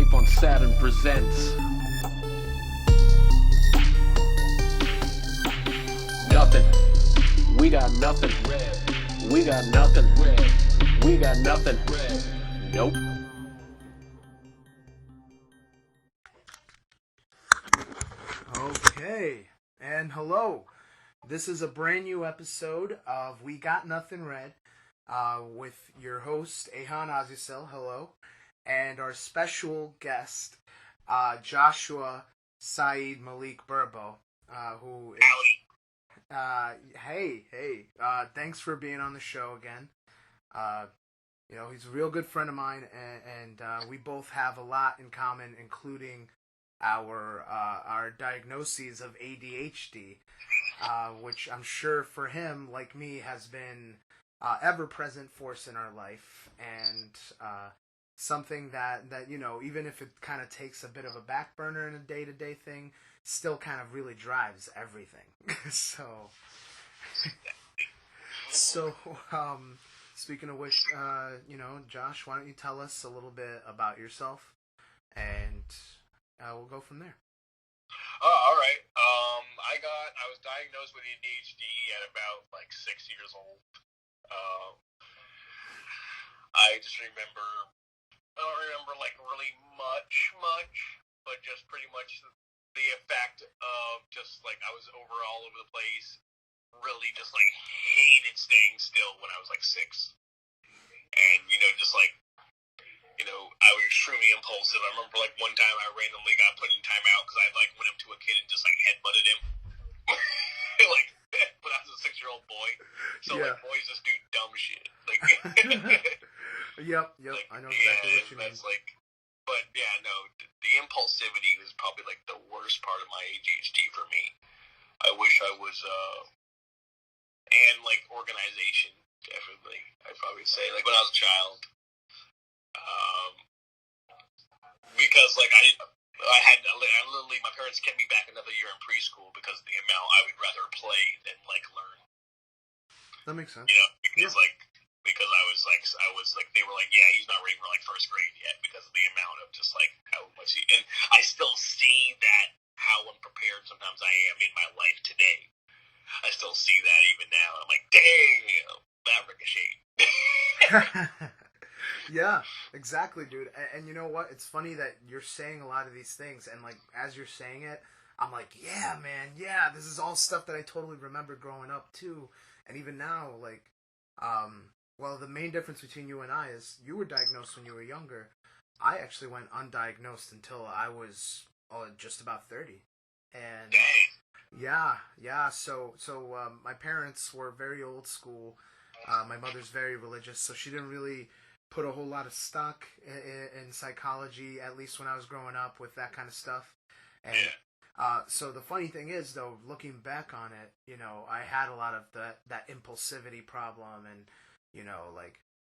Life on Saturn presents nothing. We got nothing. We got nothing. We got nothing. Nope. Okay, and hello. This is a brand new episode of We Got Nothing Red with your host, Ayhan Ozyesil, hello, and our special guest, Joshua Cyhied Malik Burbo, who is... hey, thanks for being on the show again. He's a real good friend of mine, and we both have a lot in common, including our diagnoses of ADHD, which I'm sure for him, like me, has been ever-present force in our life, and something that even if it kind of takes a bit of a back burner in a day-to-day thing, still kind of really drives everything. So speaking of which, Josh, why don't you tell us a little bit about yourself, and we'll go from there. Oh, all right. I was diagnosed with ADHD at about 6 years old. I just remember, I don't remember really much, but just pretty much the effect of just I was all over the place. Really just hated staying still when I was 6, and I was extremely impulsive. I remember one time I randomly got put in timeout because I went up to a kid and just headbutted him. But I was a 6-year-old boy, so Yeah. Boys just do dumb shit. Yep. I know exactly what you mean. But yeah, no, the impulsivity was probably the worst part of my ADHD for me. I wish I was and organization, definitely. I'd probably say when I was a child. Because I literally, my parents kept me back another year in preschool because of the amount I would rather play than learn. That makes sense. Because I was they were yeah, he's not ready for first grade yet because of the amount of just how much and I still see that how unprepared sometimes I am in my life today. I still see that even now. I'm damn, that ricocheted. Yeah, exactly, dude. And you know what? It's funny that you're saying a lot of these things, and as you're saying it, I'm yeah, man, yeah, this is all stuff that I totally remember growing up too. And even now, well, the main difference between you and I is you were diagnosed when you were younger. I actually went undiagnosed until I was just about 30. And yeah. So my parents were very old school. My mother's very religious, so she didn't really put a whole lot of stock in psychology, at least when I was growing up with that kind of stuff. And so the funny thing is, though, looking back on it, I had a lot of that impulsivity problem, and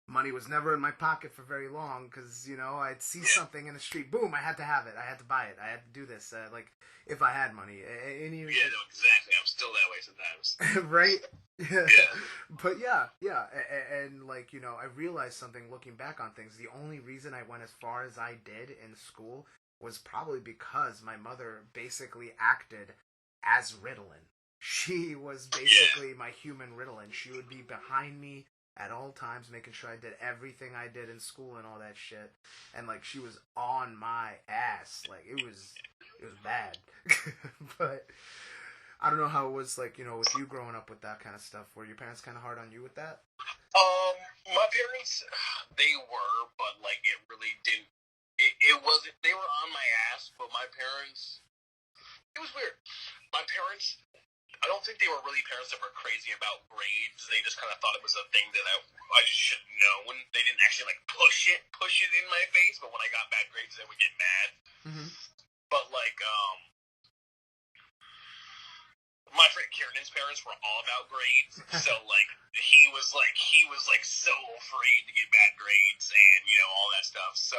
money was never in my pocket for very long because I'd see something in the street, boom, I had to have it, I had to buy it, I had to do this, if I had money. Yeah, no, exactly. I'm still that way sometimes. Right? Yeah. But yeah, and I realized something looking back on things. The only reason I went as far as I did in school was probably because my mother basically acted as Ritalin. She was basically my human Ritalin. She would be behind me at all times, making sure I did everything I did in school and all that shit. And she was on my ass. It was bad. But I don't know how it was with you growing up with that kind of stuff. Were your parents kind of hard on you with that? My parents, they were, but it really didn't. It wasn't. They were on my ass, but my parents. It was weird. My parents. I don't think they were really parents that were crazy about grades. They just kind of thought it was a thing that I just should know. And they didn't actually push it in my face. But when I got bad grades, they would get mad. Mm-hmm. But my friend Kieran's parents were all about grades, so he was so afraid to get bad grades and all that stuff. So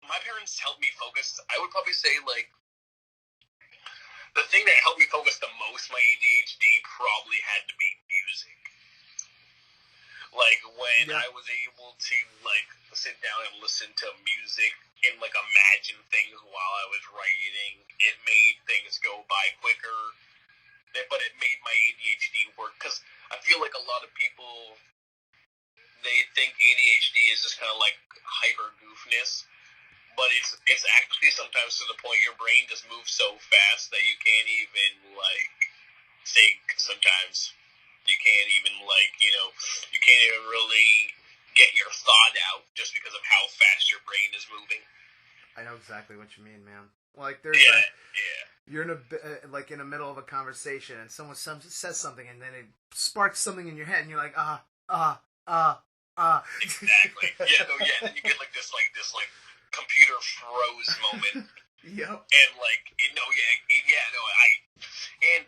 my parents helped me focus. I would probably say the thing that helped me focus the most my ADHD probably had to be music. When I was able to sit down and listen to music in a alertness, but it's actually sometimes to the point your brain just moves so fast that you can't even like think. Sometimes you can't even you can't even really get your thought out just because of how fast your brain is moving. I know exactly what you mean, man. Like there's you're in in the middle of a conversation and someone says something and then it sparks something in your head and you're like Exactly. And then you get like this computer froze moment. Yep. And and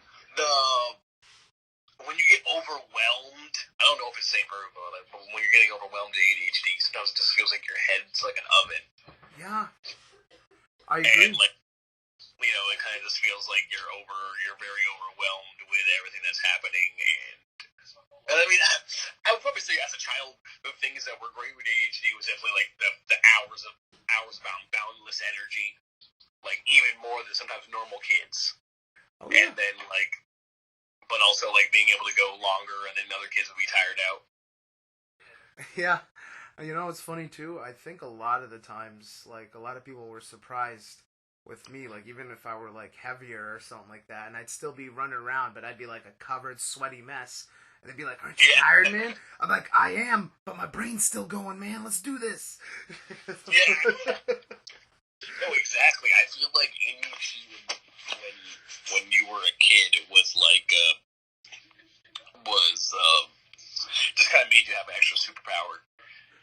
when you get overwhelmed, I don't know if it's the same for everybody, but when you're getting overwhelmed with ADHD, sometimes it just feels like your head's like an oven. Yeah. I agree. And it kind of just feels like you're very overwhelmed with everything that's happening. And I mean, I would probably say as a child, the things that were great with ADHD was definitely like the hours of boundless energy, like even more than sometimes normal kids. Oh, yeah. And then but also being able to go longer, and then other kids would be tired out. Yeah, it's funny too. I think a lot of the times, a lot of people were surprised with me, even if I were heavier or something like that, and I'd still be running around, but I'd be like a covered, sweaty mess. And they'd be like, "Aren't you tired, man?" I'm like, "I am, but my brain's still going, man. Let's do this." Yeah. No, exactly. I feel like ADHD when you were a kid, it was just kind of made you have an extra superpower.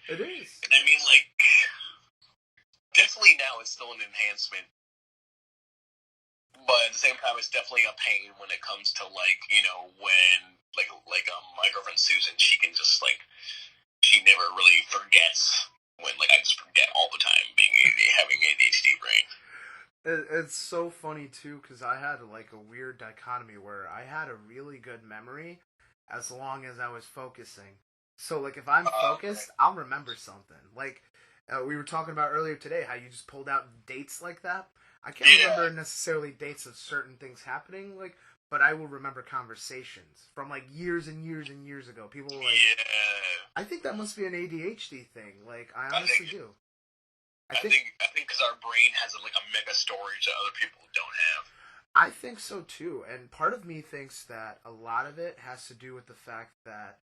It is. And I mean, definitely now it's still an enhancement. But at the same time, it's definitely a pain when it comes to when my girlfriend Susan, she can just she never really forgets when I just forget all the time having ADHD brain. It's so funny too because I had a weird dichotomy where I had a really good memory as long as I was focusing. So if I'm focused, I'll remember something. We were talking about earlier today, how you just pulled out dates like that. I can't remember necessarily dates of certain things happening, but I will remember conversations from years and years and years ago. People were I think that must be an ADHD thing. I honestly do. I think because our brain has a mega storage that other people don't have. I think so too, and part of me thinks that a lot of it has to do with the fact that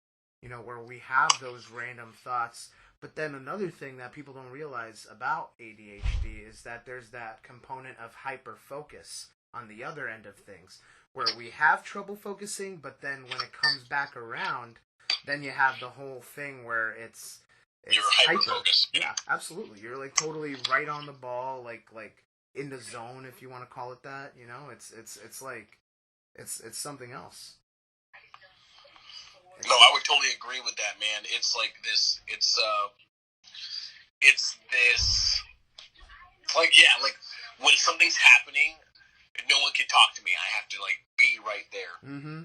where we have those random thoughts. But then another thing that people don't realize about ADHD is that there's that component of hyperfocus on the other end of things, where we have trouble focusing, but then when it comes back around, then you have the whole thing where it's you're hyper-focused. Yeah, absolutely. You're totally right on the ball, like in the zone, if you want to call it that. It's something else. No, I would totally agree with that, man. It's this. It's this. When something's happening, no one can talk to me. I have to be right there. Mm-hmm.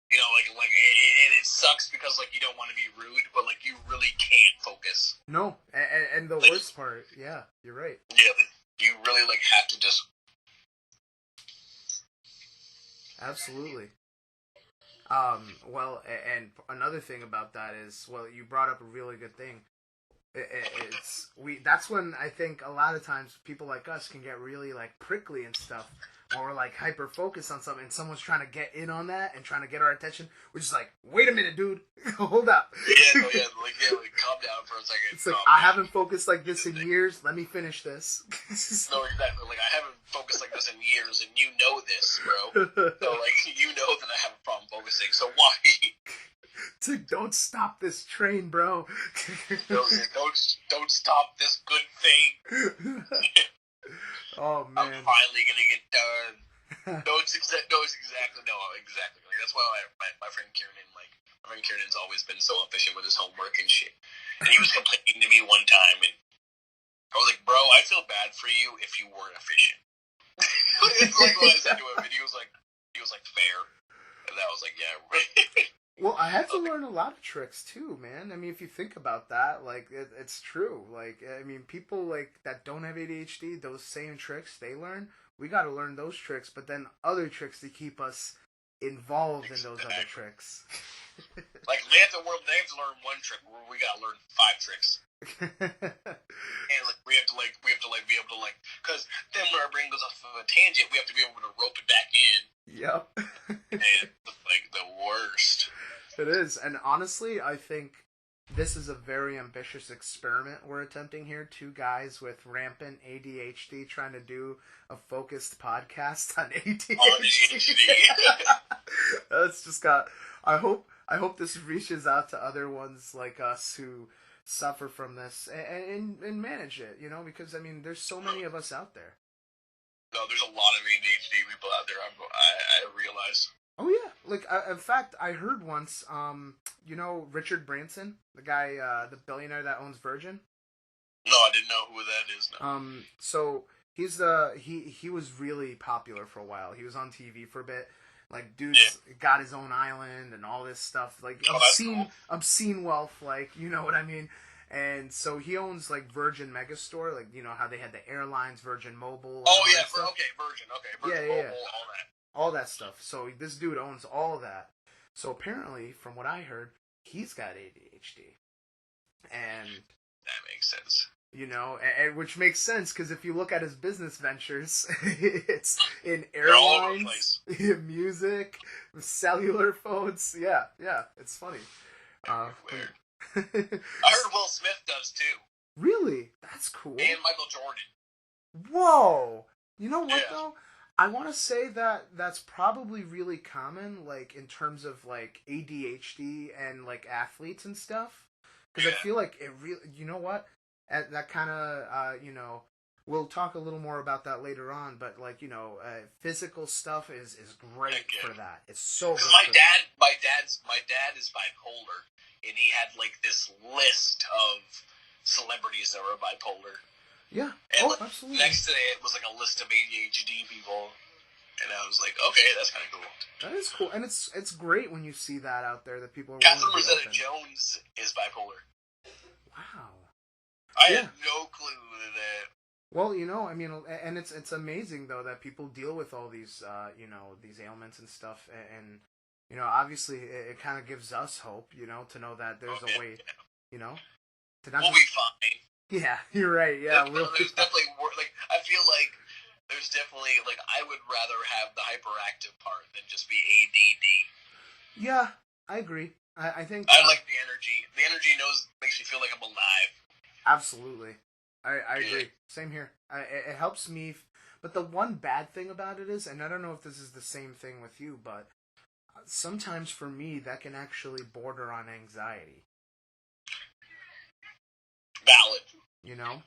And it sucks because you don't want to be rude, but you really can't focus. No, and the worst part, yeah, you're right. Yeah, you really have to just. Absolutely. Well, and another thing about that is, you brought up a really good thing. That's when I think a lot of times people like us can get really prickly and stuff when we're hyper focused on something and someone's trying to get in on that and trying to get our attention. We're just wait a minute, dude, hold up. Calm down for a second. It's I haven't focused like this in years. Let me finish this. No, exactly. I haven't focused like this in years, and you know this, bro. So you know that I have a problem focusing. So why? Don't stop this train, bro. Don't stop this good thing. Oh man, I'm finally gonna get done. Exactly. That's why my friend Kieran, my friend Kieran's always been so efficient with his homework and shit. And he was complaining to me one time, and I was like, "Bro, I feel bad for you if you weren't efficient." It's what I said to him, and he was like, "Fair," and I was like, "Yeah, right." Well, I had to learn a lot of tricks too, man. I mean, if you think about that, it's true. People that don't have ADHD, those same tricks they learn, we got to learn those tricks, but then other tricks to keep us involved in those other tricks. They have to learn one trick, we got to learn 5 tricks. And We have to be able to because then when our brain goes off of a tangent, we have to be able to rope it back in. Yep. And it's like the worst. It is, and honestly, I think this is a very ambitious experiment we're attempting here. Two guys with rampant ADHD trying to do a focused podcast on ADHD. That's just got. I hope this reaches out to other ones like us who suffer from this and manage it. You know, because I mean, there's so many of us out there. No, there's a lot of ADHD people out there. I realize. Oh yeah, like in fact, I heard once, you know, Richard Branson, the guy, the billionaire that owns Virgin. No, I didn't know who that is. No. So he's he was really popular for a while. He was on TV for a bit. Like, dude's got his own island and all this stuff. Like obscene wealth, like, you know what I mean. And so he owns like Virgin Megastore, like, you know how they had the airlines, Virgin Mobile. Oh yeah, Virgin Mobile, all that. All that stuff. So this dude owns all of that. So apparently, from what I heard, he's got ADHD. And that makes sense. You know, and which makes sense because if you look at his business ventures, it's in airlines, music, cellular phones. Yeah, it's funny. I heard Will Smith does too. Really? That's cool. And Michael Jordan. Whoa! You know what though? I want to say that that's probably really common, like, in terms of, like, ADHD and, like, athletes and stuff. Because I feel like it really, you know what? That kind of, you know, we'll talk a little more about that later on, but, like, you know, physical stuff is great for that. It's so good. My dad is bipolar, and he had, like, this list of celebrities that were bipolar. Yeah. And absolutely. Next to it was like a list of ADHD people, and I was like, okay, that's kind of cool. That is cool, and it's great when you see that out there that people are. Catherine Zeta-Jones is bipolar. Wow. I had no clue that. Well, you know, I mean, and it's amazing though that people deal with all these, you know, these ailments and stuff, and you know, obviously it kind of gives us hope, you know, to know that there's a way, you know, to not. We'll be fine. Yeah, you're right. Yeah, there's definitely like I feel like there's definitely like I would rather have the hyperactive part than just be ADD. Yeah, I agree. I think I like the energy. The energy makes me feel like I'm alive. Absolutely, I agree. Same here. It helps me, but the one bad thing about it is, and I don't know if this is the same thing with you, but sometimes for me that can actually border on anxiety. Valid. You know,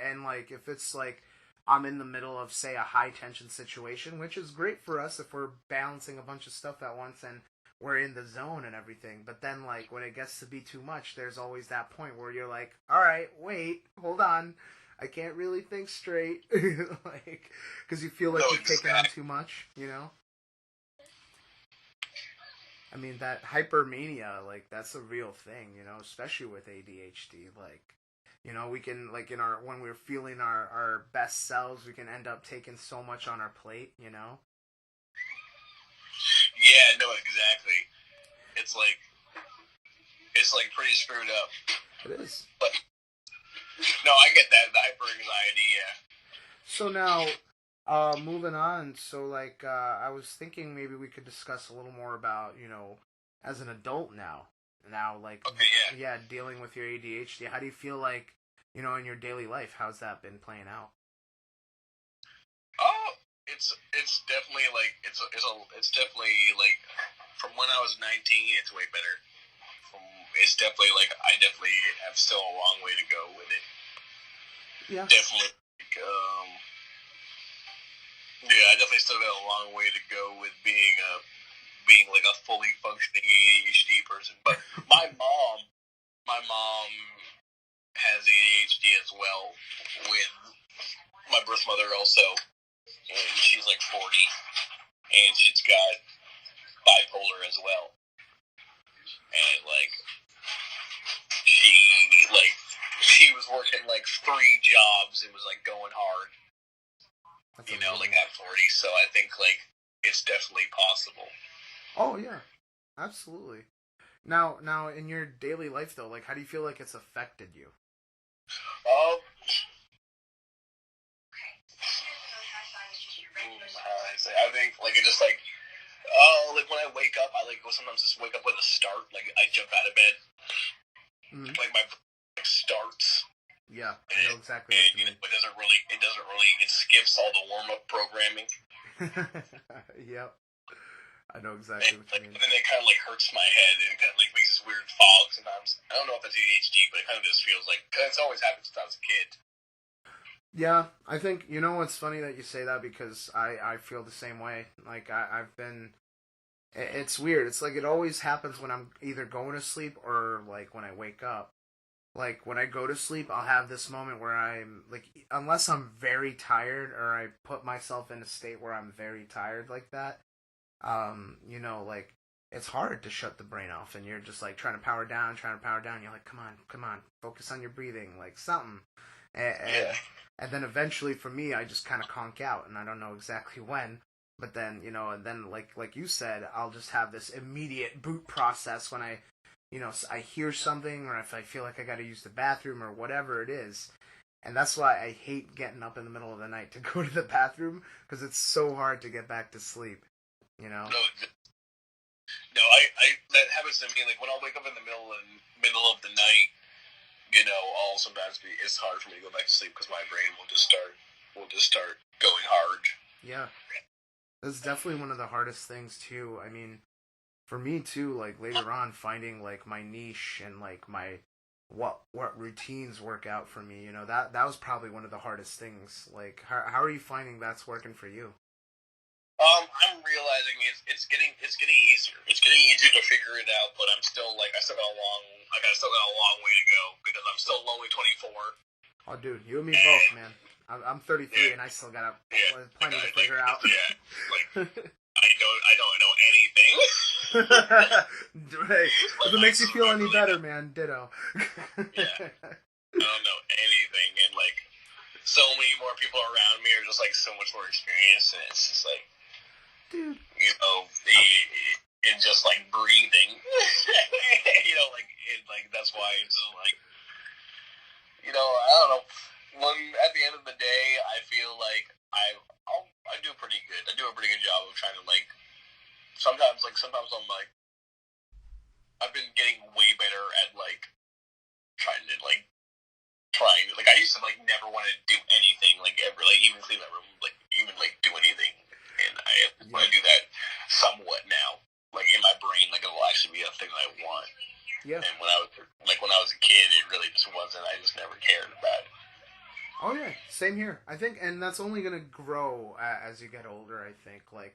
and like if it's like I'm in the middle of, say, a high tension situation, which is great for us if we're balancing a bunch of stuff at once and we're in the zone and everything. But then like when it gets to be too much, there's always that point where you're like, all right, wait, hold on, I can't really think straight, like because you feel like you're taking on too much, you know. I mean, that hypermania, like that's a real thing, you know, especially with ADHD, like. You know, we can, like, when we're feeling our best selves, we can end up taking so much on our plate, you know? Yeah, no, exactly. It's like pretty screwed up. It is. But, no, I get that, the hyper-anxiety, yeah. So now, moving on, so, like, I was thinking maybe we could discuss a little more about, you know, as an adult now, like, okay, yeah, dealing with your ADHD. How do you feel like, you know, in your daily life? How's that been playing out? Oh, it's definitely like it's definitely like from when I was 19, it's way better. It's definitely like I definitely have still a long way to go with it. Yeah. Definitely. Yeah, I definitely still got a long way to go with being like a fully functioning ADHD person. But my mom has ADHD as well, with my birth mother also, and she's like 40, and she's got bipolar as well, and like she was working like 3 jobs and was like going hard. That's you know, like at 40, so I think like it's definitely possible. Oh yeah, absolutely. Now, in your daily life though, like, how do you feel like it's affected you? it just like, like when I wake up, I like will sometimes just wake up with a start. Like I jump out of bed, like my brain starts. Yeah, I know exactly what you mean. It doesn't really, it skips all the warm up programming. Yep. I know exactly what you mean. And then it kind of like hurts my head and it kind of like makes this weird fog sometimes. I don't know if that's ADHD, but it kind of just feels like, because it's always happened since I was a kid. Yeah, I think, you know what's funny that you say that, because I feel the same way. Like, I've been, it's weird. It's like it always happens when I'm either going to sleep or, like, when I wake up. Like, when I go to sleep, I'll have this moment where I'm, like, unless I'm very tired or I put myself in a state where I'm very tired like that, you know, like, it's hard to shut the brain off, and you're just, like, trying to power down, you're like, come on, focus on your breathing, like, something. And then eventually, for me, I just kind of conk out, and I don't know exactly when. But then, you know, and then like you said, I'll just have this immediate boot process when I, you know, I hear something, or if I feel like I got to use the bathroom or whatever it is. And that's why I hate getting up in the middle of the night to go to the bathroom, because it's so hard to get back to sleep. You know. No, I that happens to me. Like when I'll wake up in the middle of the night. You know, it's hard for me to go back to sleep because my brain will just start going hard. Yeah, that's definitely one of the hardest things too. I mean, for me too, like later on, finding like my niche and like my what routines work out for me. You know, that was probably one of the hardest things. Like, how are you finding that's working for you? I'm realizing it's getting easier. It's getting easier to figure it out, but I still got a long way to go because I'm still only 24. Oh, dude, you and me both, man. I'm 33 and I still got plenty to figure out. Yeah, like I don't know anything. Hey, if it makes you feel any better, man, ditto. Yeah, I don't know anything, and like so many more people around me are just like so much more experienced, and it's just like. Dude. You know, it's just like breathing. You know, like that's why it's just like, you know, I don't know. When at the end of the day, I feel like I do pretty good. I do a pretty good job of trying to like. Sometimes I'm like, I've been getting way better at like trying to I used to like never want to do anything like ever, like even clean my room, like even like do anything. And I do that somewhat now. Like in my brain, like it will actually be a thing I want. Yeah. And when I was a kid, it really just wasn't. I just never cared about it. Oh yeah, same here. I think, and that's only gonna grow as you get older. I think, like,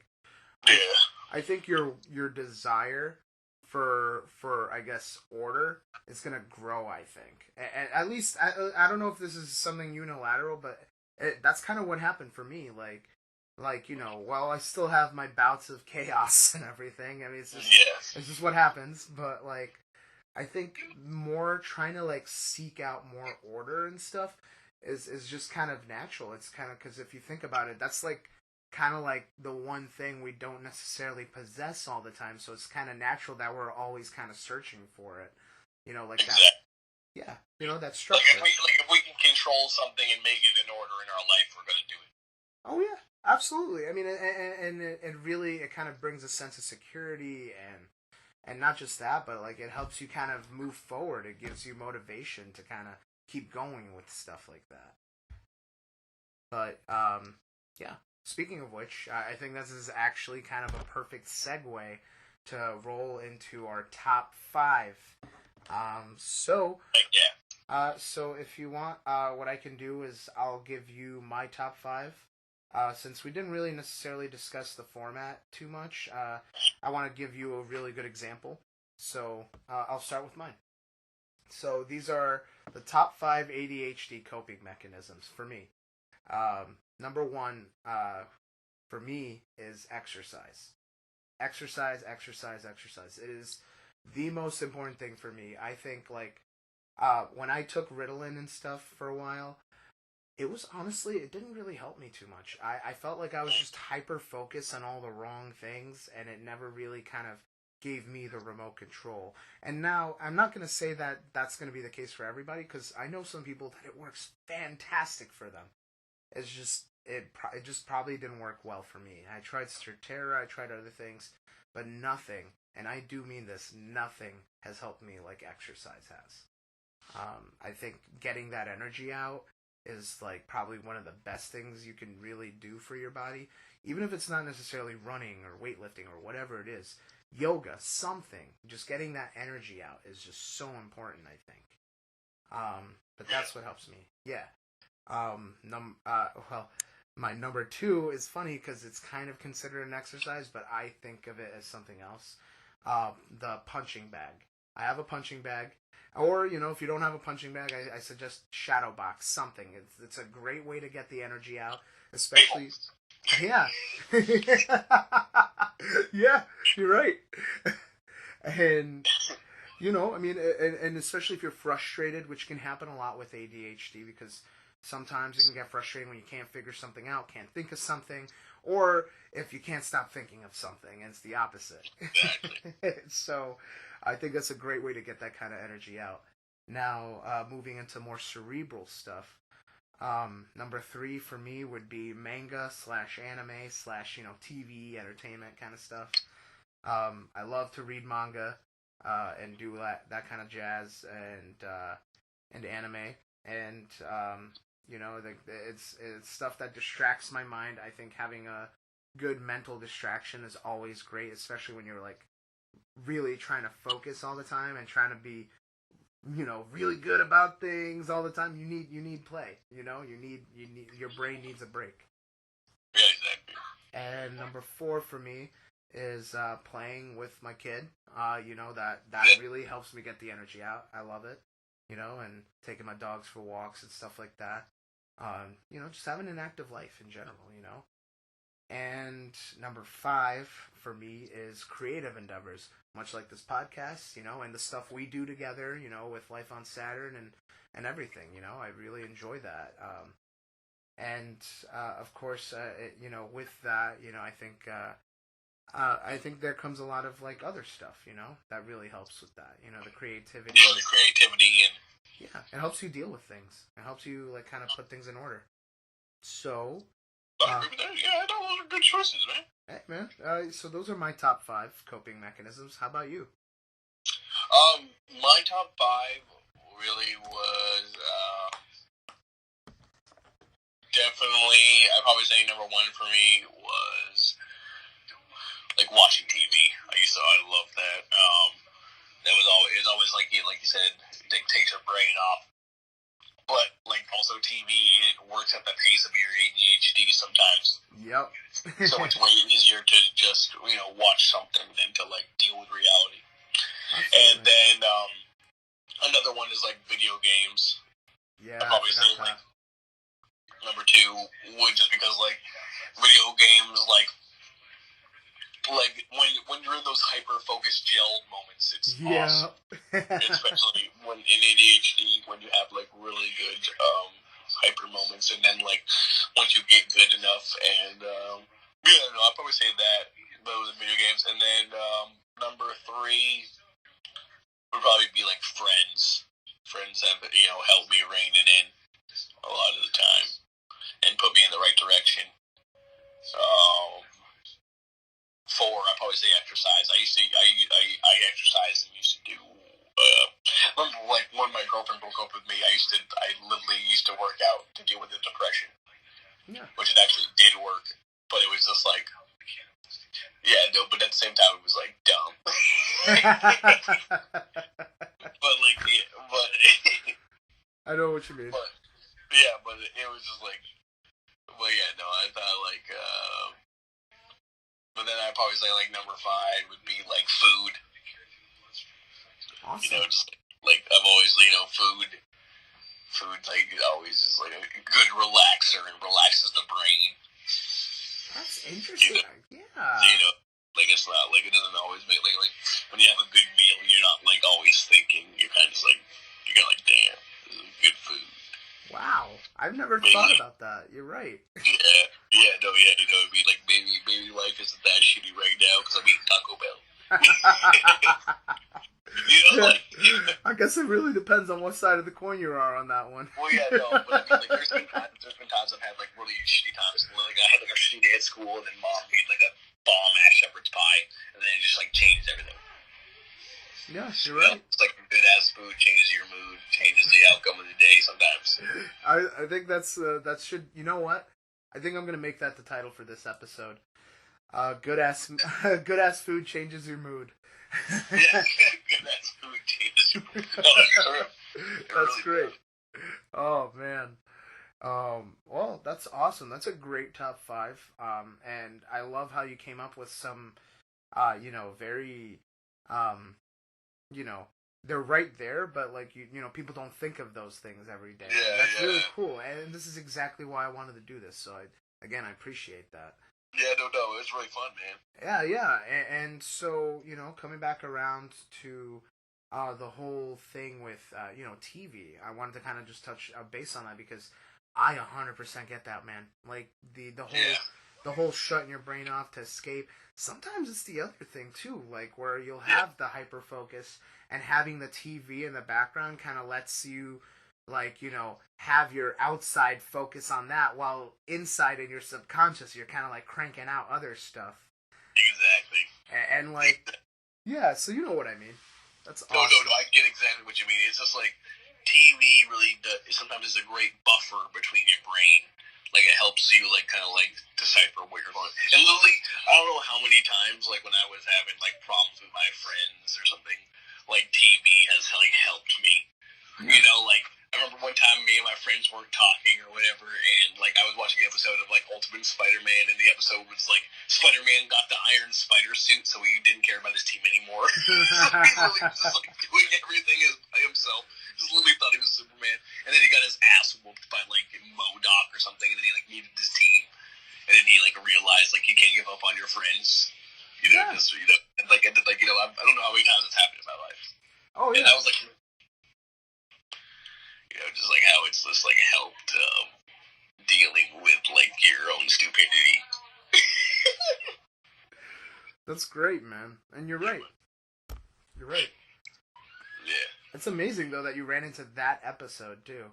I think your desire for I guess order is gonna grow. I think, and at least I don't know if this is something unilateral, but that's kind of what happened for me. Like, you know, while I still have my bouts of chaos and everything, I mean, it's just what happens, but, like, I think more trying to, like, seek out more order and stuff is just kind of natural. It's kind of, because if you think about it, that's, like, kind of like the one thing we don't necessarily possess all the time, so it's kind of natural that we're always kind of searching for it, you know, like that. Yeah, you know, that structure. Like if we can control something and make it in order in our life, we're going to do it. Oh, yeah. Absolutely. I mean, and it really, it kind of brings a sense of security, and not just that, but like it helps you kind of move forward. It gives you motivation to kind of keep going with stuff like that. But yeah. Speaking of which, I think this is actually kind of a perfect segue to roll into our top 5. So if you want, what I can do is I'll give you my top 5. Since we didn't really necessarily discuss the format too much, I want to give you a really good example. So I'll start with mine. So these are the top 5 ADHD coping mechanisms for me. Number 1 for me is exercise. Exercise. It is the most important thing for me. I think, like, when I took Ritalin and stuff for a while, it was honestly, it didn't really help me too much. I felt like I was just hyper-focused on all the wrong things, and it never really kind of gave me the remote control. And now, I'm not going to say that that's going to be the case for everybody, because I know some people that it works fantastic for them. It's just, it just probably didn't work well for me. I tried Straterra, I tried other things, but nothing, and I do mean this, nothing has helped me like exercise has. I think getting that energy out is like probably one of the best things you can really do for your body, even if it's not necessarily running or weightlifting or whatever it is. Yoga, something, just getting that energy out is just so important, I think. But that's what helps me. Yeah. Well, my number 2 is funny because it's kind of considered an exercise, but I think of it as something else. The punching bag. I have a punching bag. Or, if you don't have a punching bag, I suggest shadow box, something. It's a great way to get the energy out, especially... Yeah. Yeah, you're right. And, and especially if you're frustrated, which can happen a lot with ADHD, because sometimes it can get frustrating when you can't figure something out, can't think of something, or if you can't stop thinking of something, and it's the opposite. So I think that's a great way to get that kind of energy out. Now, moving into more cerebral stuff, number 3 for me would be manga / anime / TV entertainment kind of stuff. I love to read manga and do that kind of jazz and anime, and it's stuff that distracts my mind. I think having a good mental distraction is always great, especially when you're like really trying to focus all the time and trying to be really good about things all the time. You need play. You need your brain needs a break. Yeah, exactly. And number 4 for me is playing with my kid. That really helps me get the energy out. I love it. And taking my dogs for walks and stuff like that. Just having an active life in general. And number 5 for me is creative endeavors, much like this podcast, and the stuff we do together, with Life on Saturn and everything, I really enjoy that. Of course, with that, I think there comes a lot of like other stuff, that really helps with that, the creativity. Yeah, the creativity and... Yeah, it helps you deal with things. It helps you like kind of put things in order. So... Yeah, those are good choices, man. Hey, man. So those are my top 5 coping mechanisms. How about you? My top 5 really was definitely. I'd probably say number 1 for me was like watching TV. I love that. That was always like you said, it takes your brain off. But, like, also TV, it works at the pace of your ADHD sometimes. Yep. So it's way easier to just, watch something than to, like, deal with reality. Absolutely. And then, another one is, like, video games. Yeah, I'd probably say, like, number 2 would just because, like, video games, like when you're in those hyper-focused gelled moments, it's awesome. Especially when in ADHD, when you have like really good hyper moments, and then like once you get good enough, and I'd probably say that those are video games, and then number 3 would probably be like friends. Friends have helped me rein it in a lot of the time and put me in the right direction. 4, I'd probably say exercise. I exercise and used to do. Remember, like when my girlfriend broke up with me, I literally used to work out to deal with the depression. Yeah. Which it actually did work, but it was just like, but at the same time it was like dumb. but I know what you mean. But it was just like, I thought like. But then I'd probably say, like, number 5 would be, like, food. Awesome. Just, like, I've always, food, like, always is, like, a good relaxer and relaxes the brain. That's interesting. Yeah. Like, it's not, like, it doesn't always make, like, when you have a good meal, you're not, like, always thinking, you're kind of just, like, you're kind of like, damn, this is good food. Wow, I've never thought about that. You're right. It'd be like maybe life isn't that shitty right now because I'm eating Taco Bell. I guess it really depends on what side of the coin you are on that one. Well, yeah, no, but I mean, like, there's been times I've had like really shitty times. Like, I had like a shitty day at school, and then mom made like a bomb ass shepherd's pie, and then it just like changed everything. Yeah, you're right. It's like good ass food changes your mood, changes the outcome of the day sometimes. I think that should. You know what? I think I'm gonna make that the title for this episode. Good ass food changes your mood. Yeah, good ass food changes your mood. No, that's true. That's really great. Does. Oh man. Well, that's awesome. That's a great top 5. And I love how you came up with some, very, they're right there, but like people don't think of those things every day. Yeah, that's really cool, and this is exactly why I wanted to do this. So I appreciate that. Yeah, no, it was really fun, man. Yeah, and so coming back around to the whole thing with TV, I wanted to kind of just touch base on that because I 100% get that, man. Like the whole shutting your brain off to escape. Sometimes it's the other thing too, like where you'll have the hyper focus and having the TV in the background kind of lets you, like, have your outside focus on that, while inside in your subconscious you're kind of like cranking out other stuff. Exactly. And like, yeah, so you know what I mean. That's awesome. No, I get exactly what you mean. It's just like TV really sometimes is a great buffer between your brain. Like, it helps you, like, kind of, like, decipher what you're going. And literally, I don't know how many times, like, when I was having, like, problems with my friends or something, like, TV has, like, helped me. Like, I remember one time me and my friends weren't talking or whatever, and, like, I was watching an episode of, like, Ultimate Spider-Man, and the episode was, like, Spider-Man got the Iron Spider suit, so he didn't care about his team anymore. So he literally was just, like, doing everything by himself. Just literally thought he was Superman. And then he got his ass whooped by, like, MODOK or something, and then he, like, needed his team. And then he, like, realized, like, you can't give up on your friends. And, like, I don't know how many times it's happened in my life. Oh, yeah. And I was, like, just, like, how it's just, like, helped dealing with, like, your own stupidity. That's great, man. And you're right. You're right. Yeah. It's amazing though that you ran into that episode too.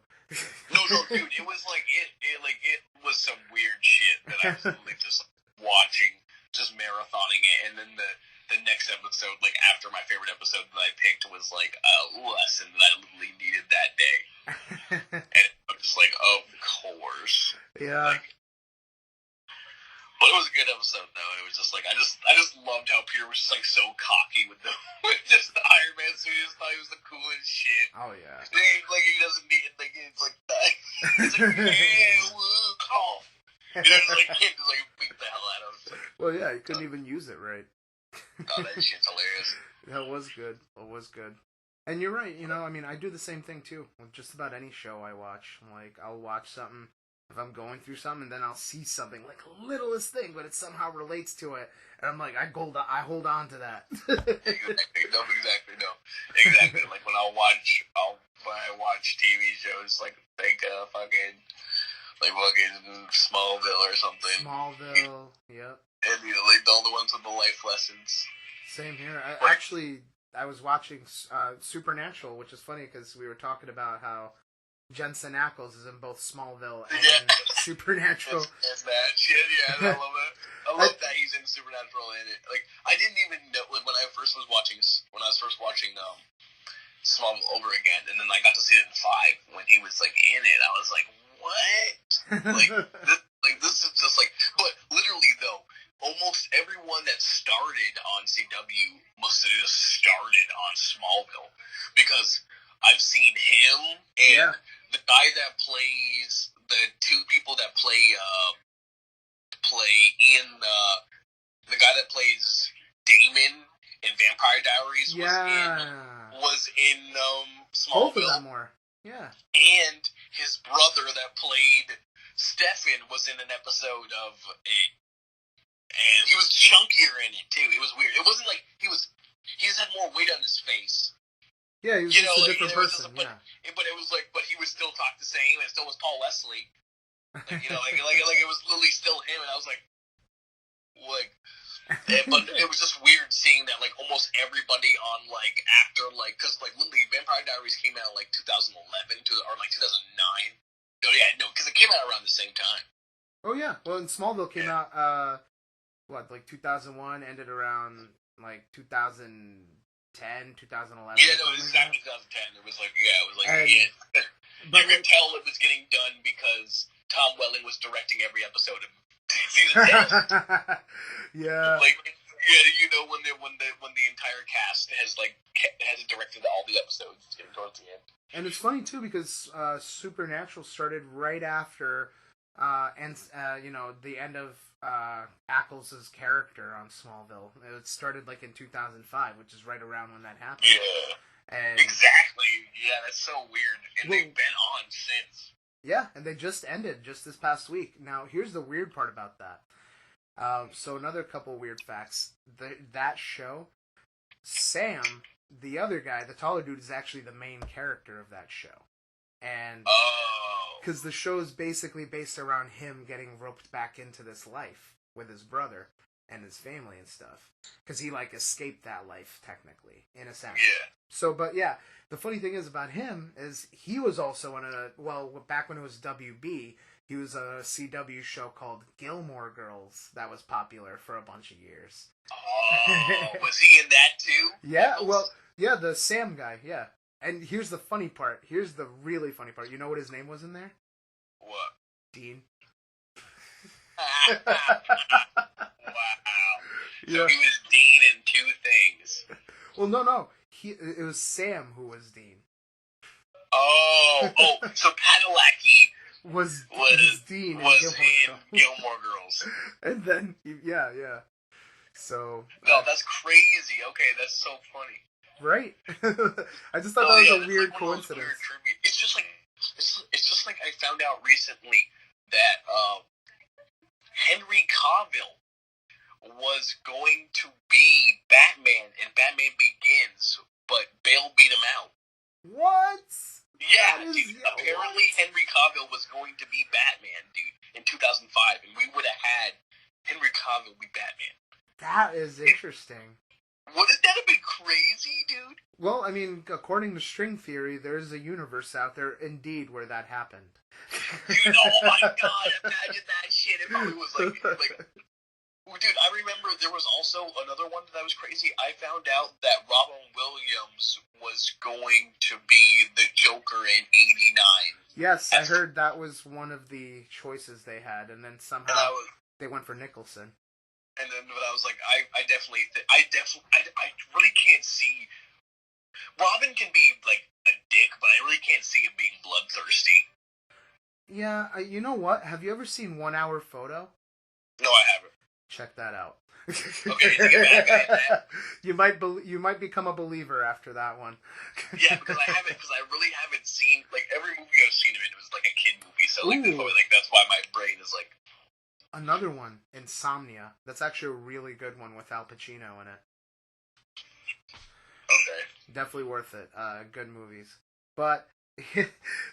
No, dude, it was like it was some weird shit that I was literally just watching, just marathoning it, and then the next episode, like after my favorite episode that I picked, was like a lesson that I literally needed that day, and I'm just like, of course, yeah. Like, but it was a good episode, though. It was just like I just loved how Peter was just like so cocky with just the Iron Man suit. He just thought he was the coolest shit. Oh yeah. Like he doesn't need it. Like it's like that. It's like yeah, woo, cough. Just like beat the hell out of him. Well, yeah, he couldn't even use it right. Oh, that shit's hilarious. That was good. It was good. And you're right. I mean, I do the same thing too with just about any show I watch. Like, I'll watch something. If I'm going through something, then I'll see something, like the littlest thing, but it somehow relates to it, and I'm like, I hold on to that. Exactly. Like when I watch TV shows, like fucking Smallville or something. Smallville, yep. And like all the ones with the life lessons. Same here. I was watching Supernatural, which is funny because we were talking about how Jensen Ackles is in both Smallville and Supernatural. And that shit, yeah, I love that. I love that he's in Supernatural and it. Like, I didn't even know when I first was watching Smallville over again, and then I got to see it in 5 when he was like in it. I was like, what? This is just like. But literally though, almost everyone that started on CW must have just started on Smallville because I've seen him and the guy that plays the two people that play in the guy that plays Damon in Vampire Diaries was in Smallville. Both of them were. Yeah. And his brother that played Stefan was in an episode of it. And he was chunkier in it too. It was weird. It wasn't like he just had more weight on his face. Yeah, he was just a different person. But it was like, but he would still talk the same, and still was Paul Wesley. Like, like it was literally still him, and I was like, But it was just weird seeing that, like, almost everybody on, like, after, like, because, like, literally, Vampire Diaries came out, like, 2011 or, like, 2009. No, yeah, no, because it came out around the same time. Oh, yeah. Well, and Smallville came out, like 2001, ended around, like, 2010, 2011? Yeah, no, it was exactly 2010. It was, like, And, yeah. But you could tell it was getting done because Tom Welling was directing every episode of season 10. Yeah. Like, yeah, you know, when the entire cast has directed all the episodes towards the end. And it's funny too because Supernatural started right after, the end of Ackles' character on Smallville. It started like in 2005, which is right around when that happened. Yeah. And Exactly. Yeah, that's so weird. And they've been on since. yeah, and they just ended just this past week. Now, here's the weird part about that. So another couple weird facts. That show, Sam, the other guy, the taller dude, is actually the main character of that show. And because the show is basically based around him getting roped back into this life with his brother and his family and stuff. Because he, like, escaped that life, technically, in a sense. Yeah. So, but yeah, the funny thing is about him is he was also in back when it was WB, he was a CW show called Gilmore Girls that was popular for a bunch of years. Oh, was he in that too? Yeah, well, yeah, the Sam guy, yeah. And here's the funny part. Here's the really funny part. You know what his name was in there? What? Dean. Wow. So Yeah. he was Dean in two things. Well, no. It was Sam who was Dean. Oh, so Padalecki Was Dean was in in Gilmore Girls. And then, yeah. So... No, that's crazy. Okay, that's so funny. Right? I just thought that was a weird like one of those coincidence. weird tribute. It's just like I found out recently that Henry Cavill was going to be Batman in Batman Begins, but Bale beat him out. What? Yeah, That is- dude. Apparently Henry Cavill was going to be Batman, dude, in 2005, and we would have had Henry Cavill be Batman. That is interesting. Wouldn't that have been crazy, dude? Well, I mean, according to string theory, there's a universe out there, indeed, where that happened. Dude, oh my god, imagine that shit. It probably was like, dude, I remember there was also another one that was crazy. I found out that Robin Williams was going to be the Joker in '89. Yes, I heard that was one of the choices they had, and then somehow they went for Nicholson. And then, but I was like, I really can't see. Robin can be like a dick, but I really can't see him being bloodthirsty. Yeah, you know what? Have you ever seen 1 Hour Photo? No, I haven't. Check that out. Okay, to get back at that. You might become a believer after that one. Yeah, because I really haven't seen, like, every movie I've seen of it was like a kid movie, so like, Ooh. probably, like, that's why my brain is like. Another one, Insomnia. That's actually a really good one with Al Pacino in it. Okay. Definitely worth it. Good movies. But,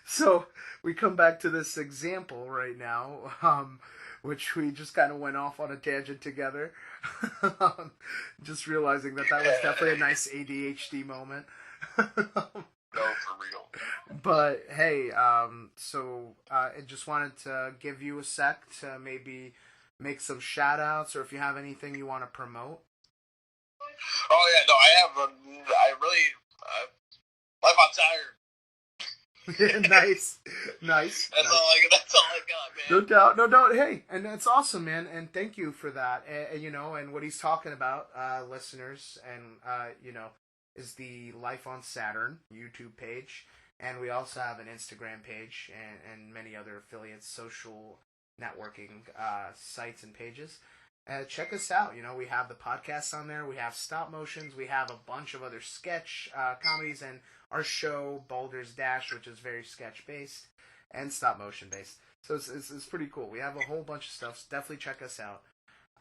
so, we come back to this example right now, which we just kind of went off on a tangent together. Just realizing that was definitely a nice ADHD moment. No, for real. But, hey, I just wanted to give you a sec to maybe make some shout-outs, or if you have anything you want to promote. Oh, yeah, no, Life on Saturn. Nice. That's all I got, man. No doubt. Hey, and that's awesome, man. And thank you for that. And what he's talking about, listeners, and is the Life on Saturn YouTube page, and we also have an Instagram page and many other affiliates, social networking sites and pages. Check us out. We have the podcasts on there. We have stop motions. We have a bunch of other sketch comedies, and our show Boulder's Dash, which is very sketch based and stop motion based. So it's pretty cool. We have a whole bunch of stuff. So definitely check us out.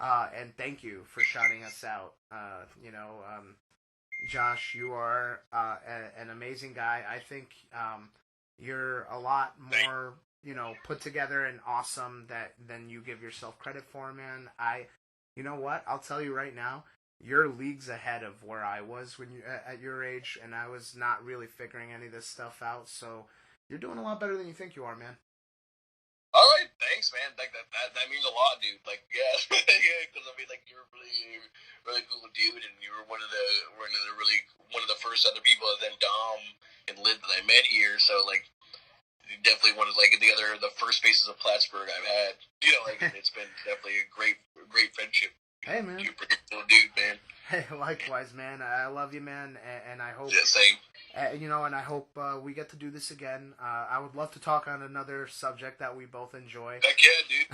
And thank you for shouting us out. Josh, you are an amazing guy. I think you're a lot more, put together and awesome than you give yourself credit for, man. You know what? I'll tell you right now, you're leagues ahead of where I was when you at your age, and I was not really figuring any of this stuff out. So you're doing a lot better than you think you are, man. All right, thanks, man. Like that means a lot, dude. Like, yeah, yeah. Because I mean, like, you're really cool dude, and you were one of the first other people, and then Dom and Lid that I met here. So like, you definitely one of like the first faces of Plattsburgh I've had. You know, like it's been definitely a great friendship. Hey, man. You're a pretty cool dude, man. Hey, likewise, man. I love you, man, and I hope. Yeah, same. And I hope we get to do this again. I would love to talk on another subject that we both enjoy. Heck yeah, dude.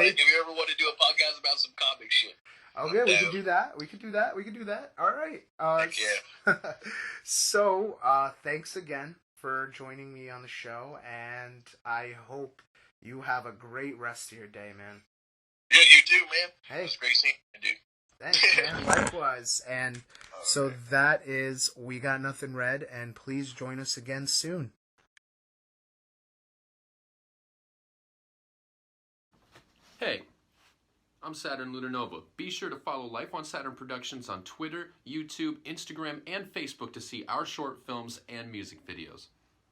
If you ever want to do a podcast about some comic shit. Okay, we can do that. We can do that. All right. Heck yeah. So, thanks again for joining me on the show, and I hope you have a great rest of your day, man. Yeah, you too, man. Hey. It was great seeing you, dude. Thanks, man. Likewise. And so that is We Got Nothing Red, and please join us again soon. Hey, I'm Saturn Lunanova. Be sure to follow Life on Saturn Productions on Twitter, YouTube, Instagram, and Facebook to see our short films and music videos.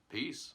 Peace.